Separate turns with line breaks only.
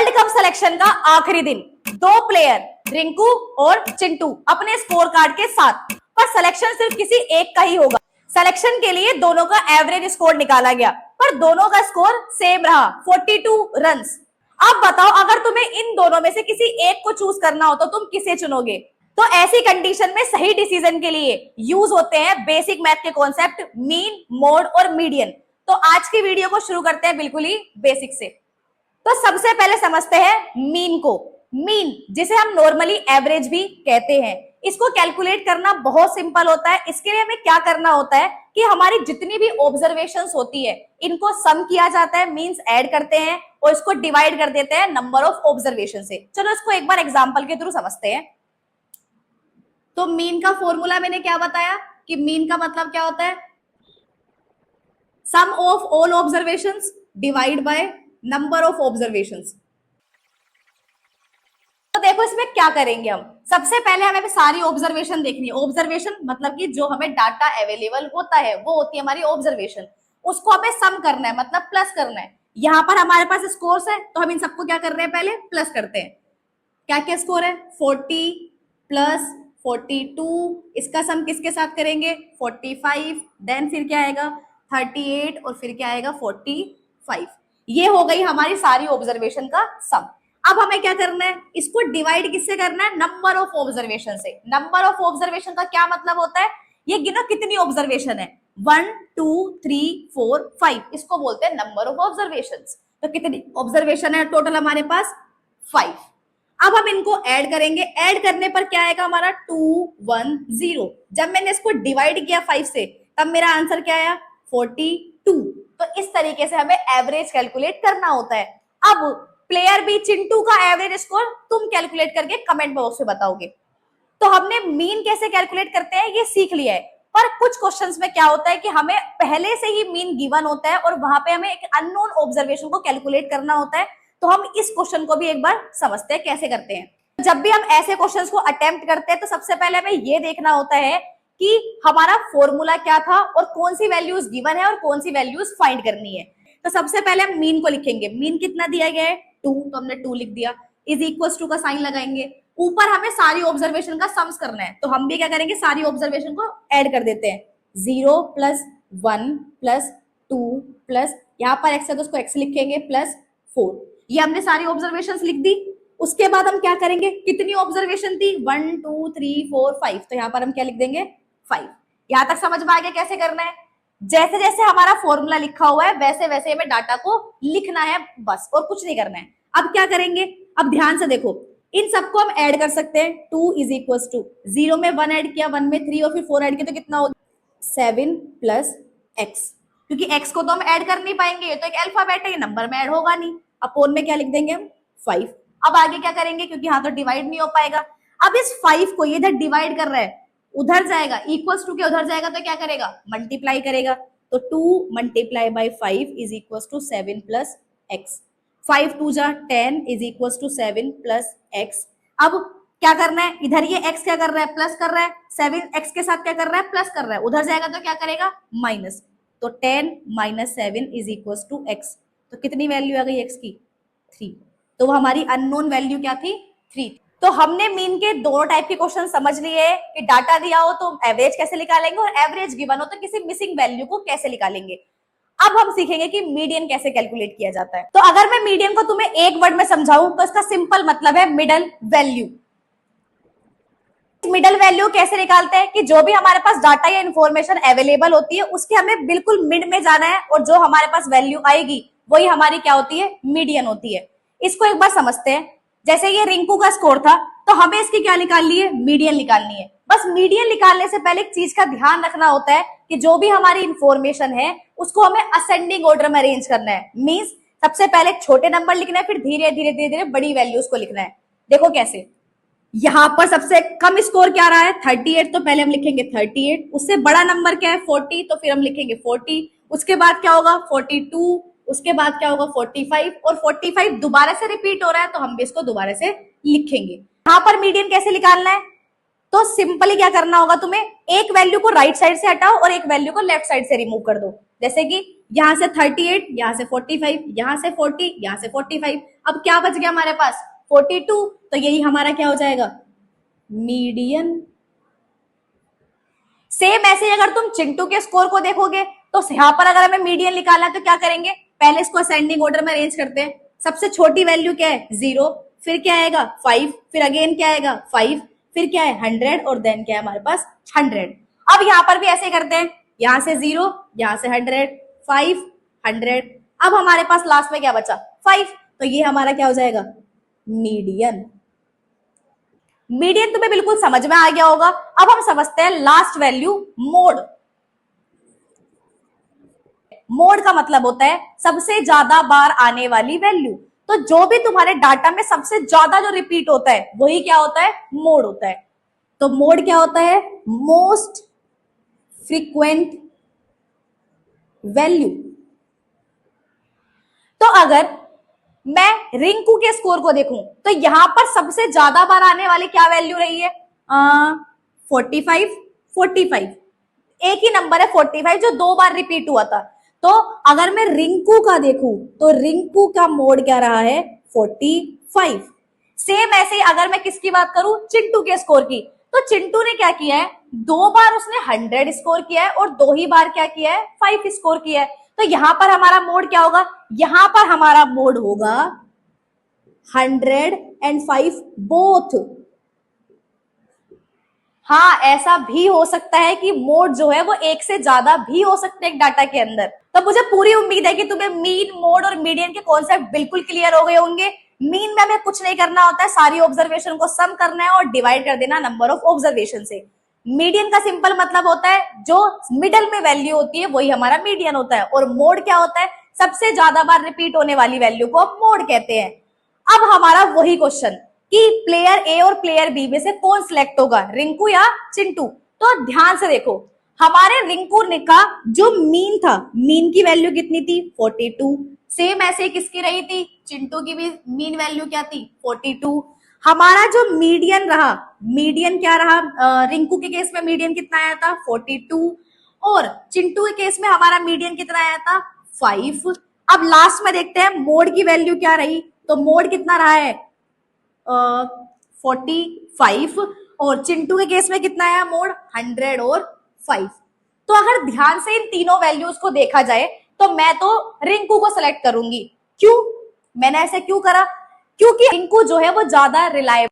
World cup selection का आखिरी दिन दो प्लेयर रिंकू और चिंटू अपने स्कोर कार्ड के साथ, पर सिलेक्शन सिर्फ किसी एक का ही होगा। सिलेक्शन के लिए दोनों का एवरेज स्कोर निकाला गया, पर दोनों का स्कोर सेम रहा 42 रन्स। अब बताओ, अगर तुम्हें इन दोनों में से किसी एक को चूज करना हो तो तुम किसे चुनोगे? तो ऐसी कंडीशन में सही डिसीजन के लिए यूज होते हैं बेसिक मैथ के कॉन्सेप्ट मीन, मोड और मीडियन। तो आज की वीडियो को शुरू करते हैं बिल्कुल ही बेसिक से। तो सबसे पहले समझते हैं मीन को। मीन, जिसे हम नॉर्मली एवरेज भी कहते हैं, इसको कैलकुलेट करना बहुत सिंपल होता है। इसके लिए हमें क्या करना होता है कि हमारी जितनी भी ऑब्जर्वेशंस होती है इनको सम किया जाता है, मींस ऐड करते हैं और इसको डिवाइड कर देते हैं नंबर ऑफ ऑब्जर्वेशन से। चलो इसको एक बार एग्जांपल के थ्रू समझते हैं। तो मीन का फॉर्मूला मैंने क्या बताया कि मीन का मतलब क्या होता है? Sum of all observations divide by number of observations. तो देखो इसमें क्या करेंगे हम। सबसे पहले हमें सारी ऑब्जर्वेशन देखनी है। ऑब्जर्वेशन मतलब कि जो हमें डाटा अवेलेबल होता है वो होती है हमारी ऑब्जर्वेशन। उसको हमें सम करना है, मतलब प्लस करना है। यहाँ पर हमारे पास स्कोर्स है तो हम इन सबको क्या कर रहे हैं, पहले प्लस करते हैं। क्या क्या स्कोर है? 40 प्लस 42, इसका सम किसके साथ करेंगे? 45, देन फिर क्या आएगा 38 और फिर क्या आएगा 45। ये हो गई हमारी सारी ऑब्जर्वेशन का सम। अब हमें क्या करना है, इसको डिवाइड किससे करना है? नंबर ऑफ ऑब्जर्वेशन से। नंबर ऑफ ऑब्जर्वेशन का क्या मतलब होता है? ये गिनो कितनी ऑब्जर्वेशन है, 1 2 3 4 5, इसको बोलते हैं नंबर ऑफ ऑब्जर्वेशन। तो कितनी ऑब्जर्वेशन है टोटल हमारे पास? 5। अब हम इनको ऐड करेंगे। ऐड करने पर क्या आएगा हमारा? 210। जब मैंने इसको डिवाइड किया 5 से तब मेरा आंसर क्या आया? 42। तो इस तरीके से हमें एवरेज कैलकुलेट करना होता है। अब प्लेयर बी चिंटू का एवरेज स्कोर तुम कैलकुलेट करके कमेंट बॉक्स में बताओगे। तो हमने मीन कैसे कैलकुलेट करते हैं ये सीख लिया है, पर कुछ क्वेश्चंस में क्या होता है कि हमें पहले से ही मीन गिवन होता है और वहां पे हमें एक अननोन ऑब्जर्वेशन को कैलकुलेट करना होता है। तो हम इस क्वेश्चन को भी एक बार समझते हैं कैसे करते हैं। जब भी हम ऐसे क्वेश्चंस को अटेम्प्ट करते हैं तो सबसे पहले हमें ये देखना होता है कि हमारा फॉर्मूला क्या था और कौन सी वैल्यूज गिवन है और कौन सी वैल्यूज फाइंड करनी है। तो सबसे पहले हम मीन को लिखेंगे। मीन कितना दिया गया है? 2, तो हमने 2 लिख दिया। इज इक्वल टू का साइन लगाएंगे। ऊपर हमें सारी ऑब्जर्वेशन का सम्स करना है, तो हम भी क्या करेंगे, सारी ऑब्जर्वेशन को ऐड कर देते हैं। 0 प्लस 1 प्लस 2 प्लस, यहाँ पर एक्स है तो उसको एक्स लिखेंगे, प्लस 4। ये हमने सारी ऑब्जर्वेशन लिख दी। उसके बाद हम क्या करेंगे, कितनी ऑब्जर्वेशन थी? 1 2 3 4 5, तो यहाँ पर हम क्या लिख देंगे? 5। यहाँ तक समझ में आ गया कैसे करना है? जैसे जैसे हमारा फॉर्मूला लिखा हुआ है वैसे वैसे हमें डाटा को लिखना है बस, और कुछ नहीं करना है। अब क्या करेंगे, अब ध्यान से देखो, इन सबको हम ऐड कर सकते हैं। 2 इज इक्वल टू 0 में 1 ऐड किया, 1 में 3 और फिर 4 ऐड किया, तो कितना होगा? 7 प्लस एक्स। क्योंकि एक्स को तो हम ऐड कर नहीं पाएंगे, ये तो एक अल्फाबेट है, ये नंबर में ऐड होगा नहीं। अपोन में क्या लिख देंगे हम? 5। अब आगे क्या करेंगे, क्योंकि यहाँ तो डिवाइड नहीं हो पाएगा। अब इस 5 को ये इधर डिवाइड कर रहा है, उधर जाएगा, इक्वल्स टू के उधर जाएगा तो क्या करेगा? मल्टीप्लाई करेगा। तो 2 multiply by 5 is equals to 7 plus x. 5 2 जा 10 is equals to 7 plus x. अब क्या करना है, इधर ये x क्या कर रहा है? प्लस कर रहा है। 7 x के साथ क्या कर रहा है? प्लस कर रहा है। उधर जाएगा तो क्या करेगा? माइनस। तो 10 minus 7 is equals to x। तो कितनी वैल्यू आ गई x की? 3। तो वो हमारी अननोन वैल्यू क्या थी? 3। तो हमने मीन के दोनों टाइप के क्वेश्चन समझ लिए कि डाटा दिया हो तो एवरेज कैसे निकालेंगे और एवरेज गिवन हो तो किसी मिसिंग वैल्यू को कैसे निकालेंगे। अब हम सीखेंगे कि मीडियन कैसे कैलकुलेट किया जाता है। तो अगर मैं मीडियन को तुम्हें एक वर्ड में समझाऊं तो इसका सिंपल मतलब है मिडल वैल्यू। मिडल वैल्यू कैसे निकालते हैं कि जो भी हमारे पास डाटा या इंफॉर्मेशन अवेलेबल होती है उसके हमें बिल्कुल मिड में जाना है और जो हमारे पास वैल्यू आएगी वही हमारी क्या होती है? मीडियन होती है। इसको एक बार समझते हैं। जैसे ये रिंकू का स्कोर था तो हमें इसकी क्या निकालनी है? मीडियन निकालनी है। बस मीडियन निकालने से पहले एक चीज का ध्यान रखना होता है कि जो भी हमारी इंफॉर्मेशन है उसको हमें असेंडिंग ऑर्डर में अरेंज करना है। मींस सबसे पहले छोटे नंबर लिखना है, फिर धीरे धीरे धीरे धीरे बड़ी वैल्यूज को लिखना है। देखो कैसे, यहाँ पर सबसे कम स्कोर क्या रहा है? 38, तो पहले हम लिखेंगे 38। उससे बड़ा नंबर क्या है? 40, तो फिर हम लिखेंगे 40। उसके बाद क्या होगा? 42। उसके बाद क्या होगा? 45। और 45 दोबारा से रिपीट हो रहा है तो हम भी इसको दोबारा से लिखेंगे। यहाँ पर मीडियन कैसे निकालना है? तो सिंपली क्या करना होगा तुम्हें, एक वैल्यू को राइट साइड से हटाओ और एक वैल्यू को लेफ्ट साइड से रिमूव कर दो। जैसे कि यहाँ से 38, यहाँ से 45, यहाँ से 40, यहाँ से 45। अब क्या बच गया हमारे पास 42, तो यही हमारा क्या हो जाएगा मीडियन। सेम ऐसे ही अगर तुम चिंटू के स्कोर को देखोगे तो यहाँ पर अगर हमें मीडियन निकालना है तो क्या करेंगे, पहले इसको असेंडिंग ऑर्डर में अरेंज करते हैं। सबसे छोटी वैल्यू क्या है 0, फिर क्या आएगा 5, फिर अगेन क्या आएगा 5, फिर क्या है 100 और देन क्या है हमारे पास 100। अब यहाँ पर भी ऐसे करते हैं, यहां से 0, यहां से 100, 5, 100, अब हमारे पास लास्ट में क्या बचा 5, तो ये हमारा क्या हो जाएगा मीडियन। मीडियन तुम्हें बिल्कुल समझ में आ गया होगा। अब हम समझते हैं लास्ट वैल्यू मोड। मोड का मतलब होता है सबसे ज्यादा बार आने वाली वैल्यू। तो जो भी तुम्हारे डाटा में सबसे ज्यादा जो रिपीट होता है वही क्या होता है मोड होता है। तो मोड क्या होता है मोस्ट फ्रीक्वेंट वैल्यू। तो अगर मैं रिंकू के स्कोर को देखूं तो यहां पर सबसे ज्यादा बार आने वाली क्या वैल्यू रही है 45, 45, एक ही नंबर है 45 जो 2 बार रिपीट हुआ था। तो अगर मैं रिंकू का देखूं तो रिंकू का मोड क्या रहा है 45। सेम ऐसे ही अगर मैं किसकी बात करूं चिंटू के स्कोर की, तो चिंटू ने क्या किया है 2 बार उसने 100 स्कोर किया है और 2 ही बार क्या किया है 5 स्कोर किया है। तो यहां पर हमारा मोड क्या होगा, यहां पर हमारा मोड होगा 105 बोथ। हाँ ऐसा भी हो सकता है कि मोड जो है वो एक से ज्यादा भी हो सकते हैं एक डाटा के अंदर। तो मुझे पूरी उम्मीद है कि तुम्हें मीन मोड और मीडियन के कॉन्सेप्ट बिल्कुल क्लियर हो गए होंगे। मीन में हमें कुछ नहीं करना होता है, सारी ऑब्जर्वेशन को सम करना है और डिवाइड कर देना नंबर ऑफ ऑब्जर्वेशन से। मीडियन का सिंपल मतलब होता है जो मिडल में वैल्यू होती है वही हमारा मीडियन होता है। और मोड क्या होता है सबसे ज्यादा बार रिपीट होने वाली वैल्यू को हम मोड कहते हैं। अब हमारा वही क्वेश्चन कि प्लेयर ए और प्लेयर बी में से कौन सिलेक्ट होगा रिंकू या चिंटू। तो ध्यान से देखो हमारे रिंकू ने का जो मीन था, मीन की वैल्यू कितनी थी 42। सेम ऐसे किसकी रही थी चिंटू की भी मीन वैल्यू क्या थी 42। हमारा जो मीडियन रहा, मीडियन क्या रहा रिंकू के केस में मीडियन कितना आया था 42 और चिंटू के केस में हमारा मीडियन कितना आया था 5। अब लास्ट में देखते हैं मोड की वैल्यू क्या रही, तो मोड कितना रहा है 45 और चिंटू के केस में कितना आया मोड 100 और 5। तो अगर ध्यान से इन तीनों वैल्यूज को देखा जाए तो मैं तो रिंकू को सिलेक्ट करूंगी। क्यों मैंने ऐसे क्यों करा, क्योंकि रिंकू जो है वो ज्यादा रिलायबल